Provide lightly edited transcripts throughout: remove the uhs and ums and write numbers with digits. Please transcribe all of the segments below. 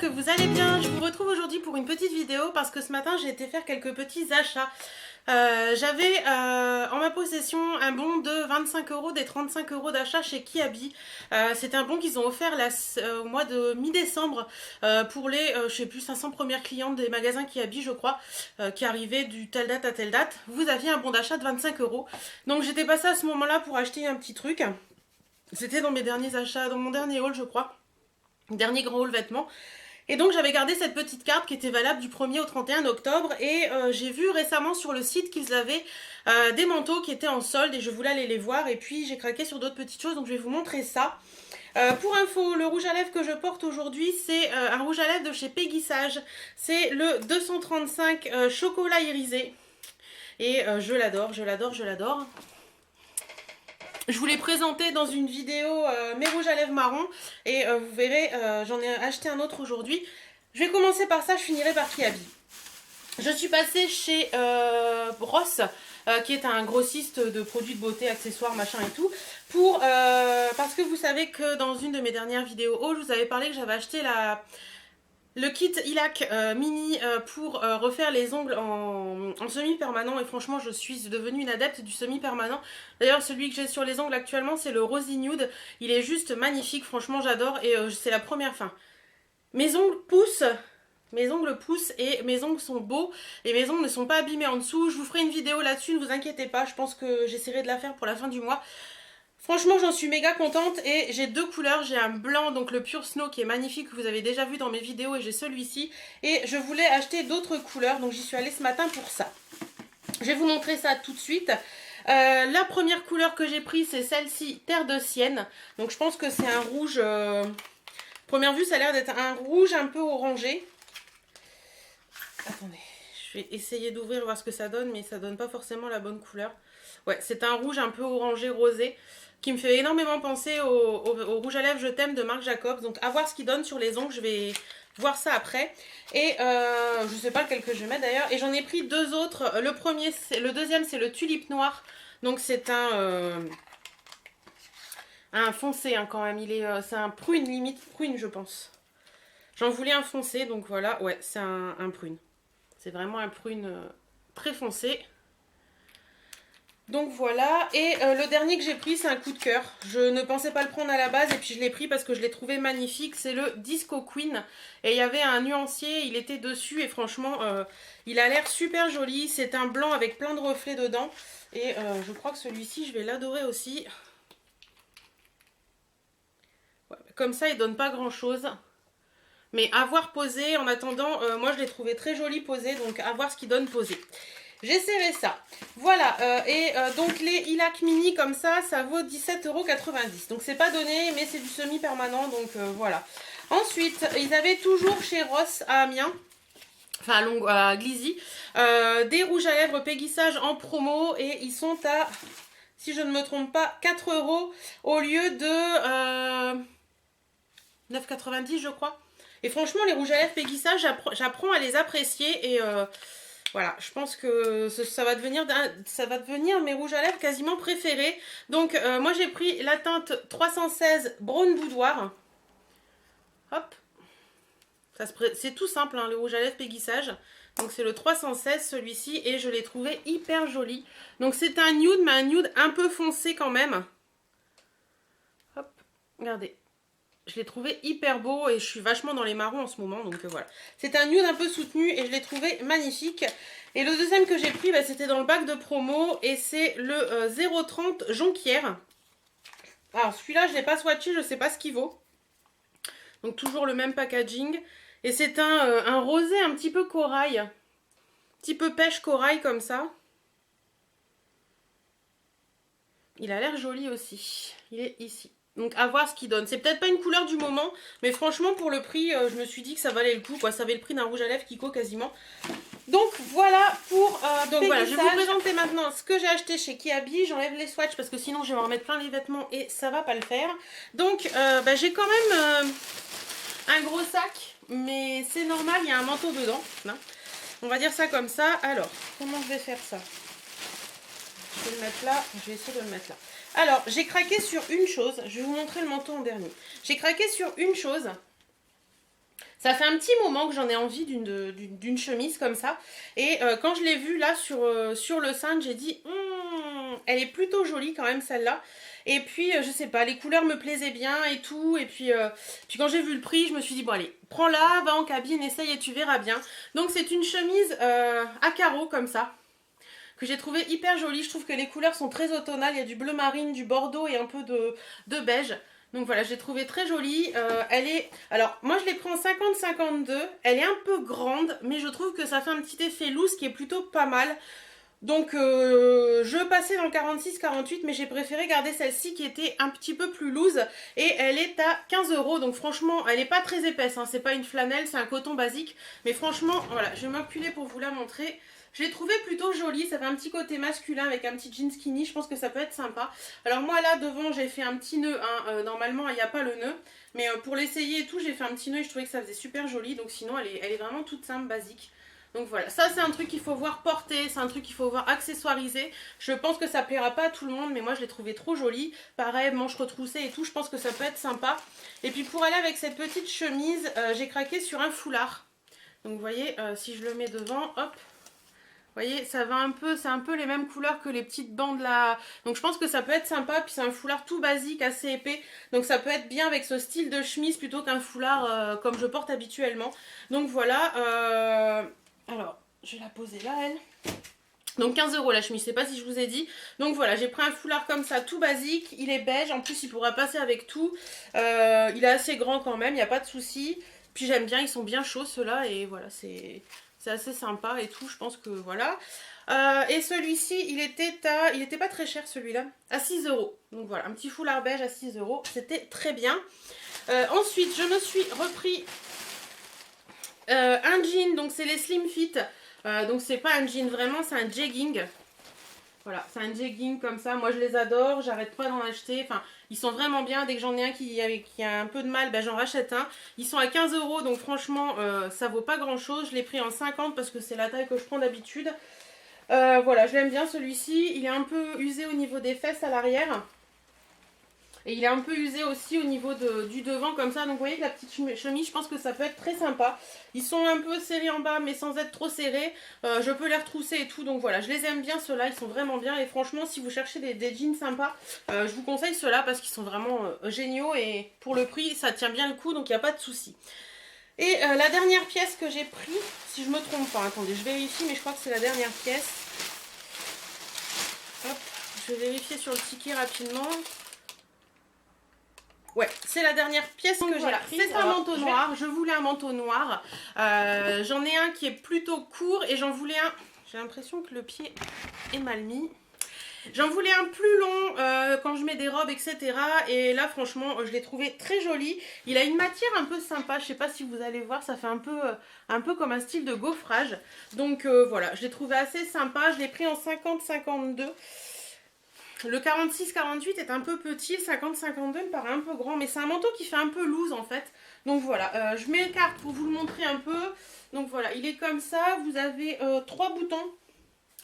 que vous allez bien. Je vous retrouve aujourd'hui pour une petite vidéo parce que ce matin j'ai été faire quelques petits achats. J'avais en ma possession un bon de 25 €, des 35 € d'achat chez Kiabi. C'est un bon qu'ils ont offert au mois de mi-décembre pour les, je sais plus, 500 premières clientes des magasins Kiabi, je crois, qui arrivaient du telle date à telle date. Vous aviez un bon d'achat de 25 €. Donc j'étais passée à ce moment-là pour acheter un petit truc. C'était dans mes derniers achats, dans mon dernier haul, je crois. Dernier grand haul vêtements. Et donc j'avais gardé cette petite carte qui était valable du 1er au 31 octobre et j'ai vu récemment sur le site qu'ils avaient des manteaux qui étaient en solde et je voulais aller les voir et puis j'ai craqué sur d'autres petites choses donc je vais vous montrer ça. Pour info, le rouge à lèvres que je porte aujourd'hui c'est un rouge à lèvres de chez Peggy Sage. C'est le 235 chocolat irisé et je l'adore, je l'adore, je l'adore. Je vous l'ai présenté dans une vidéo mes rouges à lèvres marron et vous verrez, j'en ai acheté un autre aujourd'hui. Je vais commencer par ça, je finirai par Kiabi. Je suis passée chez Ross, qui est un grossiste de produits de beauté, accessoires, machin et tout, parce que vous savez que dans une de mes dernières vidéos haul, je vous avais parlé que j'avais acheté le kit Ilac mini pour refaire les ongles en semi-permanent et franchement je suis devenue une adepte du semi-permanent. D'ailleurs celui que j'ai sur les ongles actuellement c'est le Rosy Nude, il est juste magnifique, franchement j'adore et c'est la première fin. Mes ongles poussent et mes ongles sont beaux et mes ongles ne sont pas abîmés en dessous. Je vous ferai une vidéo là-dessus, ne vous inquiétez pas, je pense que j'essaierai de la faire pour la fin du mois. Franchement j'en suis méga contente et j'ai deux couleurs, j'ai un blanc donc le Pure Snow qui est magnifique que vous avez déjà vu dans mes vidéos et j'ai celui-ci et je voulais acheter d'autres couleurs donc j'y suis allée ce matin pour ça. Je vais vous montrer ça tout de suite. La première couleur que j'ai prise c'est celle-ci, Terre de Sienne, donc je pense que c'est un rouge, première vue ça a l'air d'être un rouge un peu orangé. Attendez, je vais essayer d'ouvrir voir ce que ça donne mais ça donne pas forcément la bonne couleur. Ouais, c'est un rouge un peu orangé rosé qui me fait énormément penser au rouge à lèvres Je t'aime de Marc Jacobs. Donc à voir ce qu'il donne sur les ongles, je vais voir ça après. Et je sais pas lequel que je vais mettre d'ailleurs. Et j'en ai pris deux autres. Le deuxième c'est le Tulipe Noir. Donc c'est un foncé hein, quand même. C'est un prune, limite prune je pense. J'en voulais un foncé donc voilà. Ouais, c'est un prune. C'est vraiment un prune très foncé. Donc voilà, et le dernier que j'ai pris c'est un coup de cœur. Je ne pensais pas le prendre à la base et puis je l'ai pris parce que je l'ai trouvé magnifique. C'est le Disco Queen et il y avait un nuancier, il était dessus et franchement il a l'air super joli. C'est un blanc avec plein de reflets dedans et je crois que celui-ci je vais l'adorer aussi. Ouais, comme ça il donne pas grand chose. Mais à voir posé, en attendant, moi je l'ai trouvé très joli posé, donc à voir ce qu'il donne posé. J'essaierai ça. Voilà, donc les Ilac mini comme ça vaut 17,90 €. Donc c'est pas donné, mais c'est du semi-permanent, donc voilà. Ensuite, ils avaient toujours chez Ross à Amiens, enfin à Glizy, des rouges à lèvres Peggy Sage en promo et ils sont à, si je ne me trompe pas, 4 € au lieu de 9,90 € je crois. Et franchement, les rouges à lèvres Peggy Sage, j'apprends à les apprécier et voilà, je pense que ça va devenir mes rouges à lèvres quasiment préférés. Donc, moi j'ai pris la teinte 316 Brown Boudoir. Hop. C'est tout simple, hein, le rouge à lèvres Peggy Sage. Donc, c'est le 316 celui-ci et je l'ai trouvé hyper joli. Donc, c'est un nude, mais un nude un peu foncé quand même. Hop, regardez. Je l'ai trouvé hyper beau et je suis vachement dans les marrons en ce moment, donc voilà. C'est un nude un peu soutenu et je l'ai trouvé magnifique. Et le deuxième que j'ai pris, bah, c'était dans le bac de promo et c'est le 030 Jonquière. Alors celui-là, je ne l'ai pas swatché, je ne sais pas ce qu'il vaut. Donc toujours le même packaging. Et c'est un rosé un petit peu corail. Un petit peu pêche corail comme ça. Il a l'air joli aussi. Il est ici. Donc à voir ce qu'il donne. C'est peut-être pas une couleur du moment, mais franchement pour le prix, je me suis dit que ça valait le coup, quoi. Ça avait le prix d'un rouge à lèvres Kiko quasiment. Donc voilà pour donc voilà, je vais vous présenter maintenant ce que j'ai acheté chez Kiabi. J'enlève les swatchs parce que sinon je vais m'en remettre plein les vêtements et ça va pas le faire. Donc j'ai quand même un gros sac, mais c'est normal, il y a un manteau dedans. Hein. On va dire ça comme ça. Alors, comment je vais faire ça? Je vais le mettre là, je vais essayer de le mettre là. Alors, j'ai craqué sur une chose. Je vais vous montrer le manteau en dernier. J'ai craqué sur une chose. Ça fait un petit moment que j'en ai envie d'une chemise comme ça. Et quand je l'ai vue là sur le sein, j'ai dit elle est plutôt jolie quand même celle-là. Et puis je sais pas, les couleurs me plaisaient bien et tout. Et puis quand j'ai vu le prix, je me suis dit bon allez, prends-la, va en cabine, essaye et tu verras bien. Donc c'est une chemise à carreaux comme ça, que j'ai trouvé hyper jolie. Je trouve que les couleurs sont très automnales. Il y a du bleu marine, du bordeaux et un peu de beige. Donc voilà, je l'ai trouvée très jolie. Elle est... Alors, moi je l'ai pris en 50-52. Elle est un peu grande, mais je trouve que ça fait un petit effet loose qui est plutôt pas mal. Donc je passais dans le 46-48, mais j'ai préféré garder celle-ci qui était un petit peu plus loose. Et elle est à 15 €. Donc franchement, elle n'est pas très épaisse, hein. C'est pas une flanelle, c'est un coton basique. Mais franchement, voilà, je vais m'enculer pour vous la montrer. Je l'ai trouvée plutôt jolie, ça fait un petit côté masculin avec un petit jean skinny, je pense que ça peut être sympa. Alors moi là devant j'ai fait un petit nœud, hein. Normalement il n'y a pas le nœud, mais pour l'essayer et tout j'ai fait un petit nœud et je trouvais que ça faisait super joli, donc sinon elle est vraiment toute simple, basique. Donc voilà, ça c'est un truc qu'il faut voir porter, c'est un truc qu'il faut voir accessoirisé. Je pense que ça plaira pas à tout le monde, mais moi je l'ai trouvé trop jolie. Pareil, manches retroussées et tout, je pense que ça peut être sympa. Et puis pour aller avec cette petite chemise, j'ai craqué sur un foulard. Donc vous voyez, si je le mets devant, hop. Vous voyez, ça va un peu, c'est un peu les mêmes couleurs que les petites bandes là. Donc je pense que ça peut être sympa. Puis c'est un foulard tout basique, assez épais. Donc ça peut être bien avec ce style de chemise plutôt qu'un foulard comme je porte habituellement. Donc voilà. Alors, je vais la poser là, elle. Donc 15 € la chemise, je sais pas si je vous ai dit. Donc voilà, j'ai pris un foulard comme ça, tout basique. Il est beige, en plus il pourra passer avec tout. Il est assez grand quand même, il n'y a pas de souci. Puis j'aime bien, ils sont bien chauds ceux-là. Et voilà, c'est assez sympa et tout, je pense que voilà. Et celui-ci, il était pas très cher celui-là, à 6 €. Donc voilà, un petit foulard beige à 6 €, c'était très bien. Ensuite, je me suis repris un jean, donc c'est les Slim Fit. Donc c'est pas un jean vraiment, c'est un jegging. Voilà, c'est un jegging comme ça. Moi je les adore, j'arrête pas d'en acheter. Enfin, ils sont vraiment bien. Dès que j'en ai un qui a un peu de mal, ben, j'en rachète un. Ils sont à 15 €, donc franchement, ça vaut pas grand chose. Je l'ai pris en 50 parce que c'est la taille que je prends d'habitude. Voilà, je l'aime bien celui-ci. Il est un peu usé au niveau des fesses à l'arrière. Et il est un peu usé aussi au niveau du devant comme ça. Donc vous voyez que la petite chemise, je pense que ça peut être très sympa. Ils sont un peu serrés en bas mais sans être trop serrés. Je peux les retrousser et tout. Donc voilà, je les aime bien ceux-là. Ils sont vraiment bien. Et franchement, si vous cherchez des jeans sympas, je vous conseille ceux-là parce qu'ils sont vraiment géniaux. Et pour le prix, ça tient bien le coup. Donc il n'y a pas de souci. Et la dernière pièce que j'ai pris, si je me trompe pas, attendez, je vérifie, mais je crois que c'est la dernière pièce. Hop, je vais vérifier sur le ticket rapidement. Ouais, c'est la dernière pièce que j'ai prise. C'est un manteau noir. Je voulais un manteau noir. J'en ai un qui est plutôt court et j'en voulais un... J'ai l'impression que le pied est mal mis. J'en voulais un plus long quand je mets des robes, etc. Et là, franchement, je l'ai trouvé très joli. Il a une matière un peu sympa. Je sais pas si vous allez voir, ça fait un peu comme un style de gaufrage. Donc voilà, je l'ai trouvé assez sympa. Je l'ai pris en 50-52. Le 46-48 est un peu petit, le 50-52 me paraît un peu grand, mais c'est un manteau qui fait un peu loose en fait. Donc voilà, je m'écarte pour vous le montrer un peu. Donc voilà, il est comme ça, vous avez 3 boutons.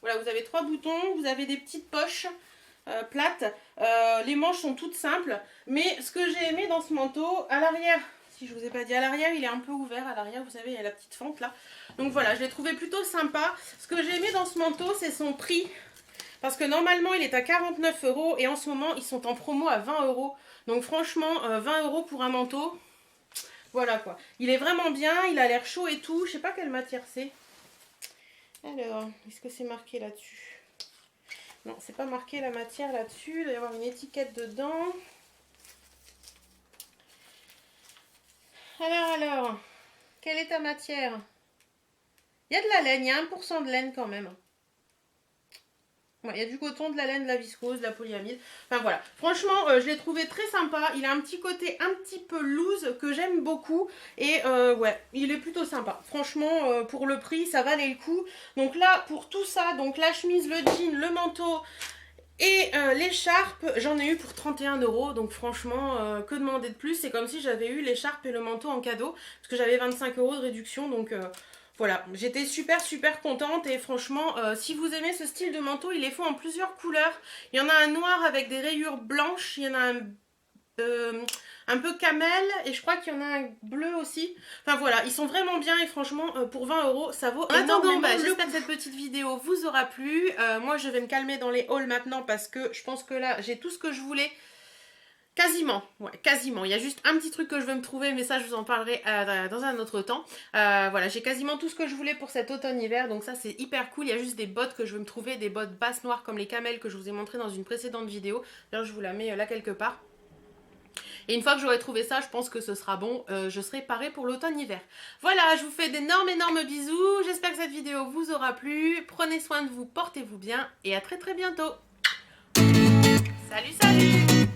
Voilà, vous avez 3 boutons, vous avez des petites poches plates. Les manches sont toutes simples, mais ce que j'ai aimé dans ce manteau, à l'arrière, si je vous ai pas dit, à l'arrière il est un peu ouvert, à l'arrière vous savez il y a la petite fente là. Donc voilà, je l'ai trouvé plutôt sympa. Ce que j'ai aimé dans ce manteau, c'est son prix. Parce que normalement il est à 49 € et en ce moment ils sont en promo à 20 €. Donc franchement 20 € pour un manteau, voilà quoi. Il est vraiment bien, il a l'air chaud et tout. Je sais pas quelle matière c'est. Alors, est-ce que c'est marqué là-dessus? Non, c'est pas marqué la matière là-dessus. Il doit y avoir une étiquette dedans. Alors, quelle est ta matière? Il y a de la laine, il y a 1% de laine quand même. Il y a du coton, de la laine, de la viscose, de la polyamide. Enfin voilà. Franchement, je l'ai trouvé très sympa. Il a un petit côté un petit peu loose que j'aime beaucoup. Et ouais, il est plutôt sympa. Franchement, pour le prix, ça valait le coup. Donc là, pour tout ça, donc la chemise, le jean, le manteau et l'écharpe, j'en ai eu pour 31 €. Donc franchement, que demander de plus? C'est comme si j'avais eu l'écharpe et le manteau en cadeau. Parce que j'avais 25 € de réduction. Donc... voilà, j'étais super contente et franchement, si vous aimez ce style de manteau, il les faut en plusieurs couleurs. Il y en a un noir avec des rayures blanches, il y en a un peu camel et je crois qu'il y en a un bleu aussi. Enfin voilà, ils sont vraiment bien et franchement pour 20 € ça vaut énormément. J'espère que cette petite vidéo vous aura plu. Moi je vais me calmer dans les hauls maintenant parce que je pense que là j'ai tout ce que je voulais. Quasiment, ouais, quasiment. Il y a juste un petit truc que je veux me trouver, mais ça je vous en parlerai dans un autre temps. Voilà, j'ai quasiment tout ce que je voulais pour cet automne-hiver, donc ça c'est hyper cool. Il y a juste des bottes que je veux me trouver, des bottes basses noires comme les camels que je vous ai montré dans une précédente vidéo. D'ailleurs je vous la mets là quelque part. Et une fois que j'aurai trouvé ça, je pense que ce sera bon. Je serai parée pour l'automne-hiver. Voilà, je vous fais d'énormes bisous. J'espère que cette vidéo vous aura plu. Prenez soin de vous, portez-vous bien et à très bientôt. Salut, salut!